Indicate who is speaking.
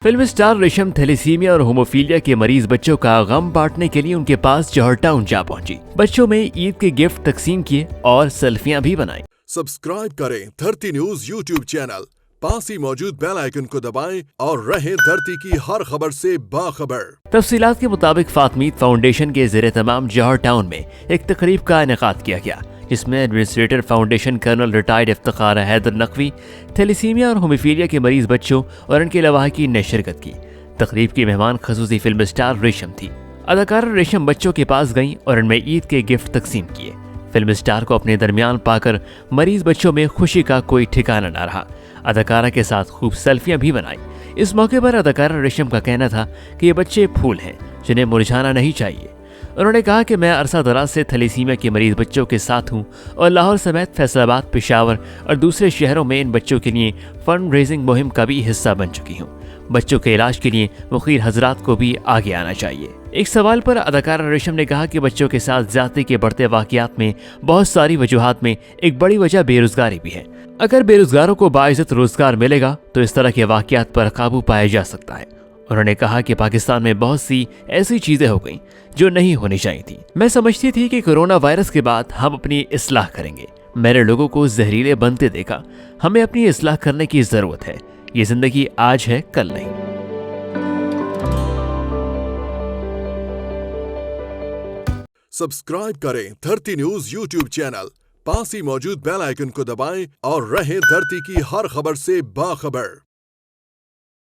Speaker 1: Film star रेशम thalassaemia और haemophilia के मरीज बच्चों का गम बांटने के लिए उनके पास जौहर टाउन जा पहुंची। बच्चों में ईद के गिफ्ट तकसीम किए और सेल्फियां भी बनाई।
Speaker 2: सब्सक्राइब करें धरती न्यूज यूट्यूब चैनल, पास ही मौजूद बेल आइकन को दबाएं और रहें धरती की हर खबर से बाखबर।
Speaker 1: तफसीलात के मुताबिक फातमीद फाउंडेशन के ज़ेरे तमाम जौहर टाउन में एक तकरीब का इनेकाद किया गया, जिसमें administrator foundation colonel retired Iftikhar Haider Naqvi thalassemia और होमोफीलिया के मरीज बच्चों और उनके लवाहिकीन ने शिरकत की। तकरीब की मेहमान खसूसी फिल्म स्टार रेशम थी। अदाकारा रेशम बच्चों के पास गईं और उनमें ईद के गिफ्ट तकसीम किए। फिल्म स्टार को अपने दरमियान पाकर मरीज बच्चों में खुशी का कोई ठिकाना न रहा। अदाकारा के साथ खूब सेल्फियां भी बनाई। इस मौके पर अदाकारा रेशम का कहना था कि ये बच्चे फूल हैं जिन्हें मुरझाना नहीं चाहिए। उन्होंने कहा कि मैं अरसा दराज से थैलेसीमिया के मरीज बच्चों के साथ हूं और लाहौर समेत फैसलाबाद, पेशावर और दूसरे शहरों में इन बच्चों के लिए फंड रेजिंग मुहिम का भी हिस्सा बन चुकी हूं। बच्चों के इलाज के लिए मुखीर हजरात को भी आगे आना चाहिए। एक सवाल पर अदाकारा रेशम ने कहा कि बच्चों के साथ ज्यादती के बढ़ते वाकयात में बहुत सारी वजूहात में एक बड़ी वजह बेरोजगारी भी है। अगर बेरोजगारों को बाइज्जत रोजगार मिलेगा तो इस तरह के वाकयात पर काबू पाया जा सकता है। उन्होंने कहा कि पाकिस्तान में बहुत सी ऐसी चीजें हो गईं जो नहीं होनी चाहिए थी। मैं समझती थी कि कोरोना वायरस के बाद हम अपनी इस्लाह करेंगे। मैंने लोगों को जहरीले बनते देखा। हमें अपनी इस्लाह करने की जरूरत है। ये जिंदगी आज है, कल नहीं।
Speaker 2: सब्सक्राइब करें धरती न्यूज यूट्यूब चैनल, पास ही मौजूद बेल आइकन को दबाएं और रहें धरती की हर खबर से बाखबर।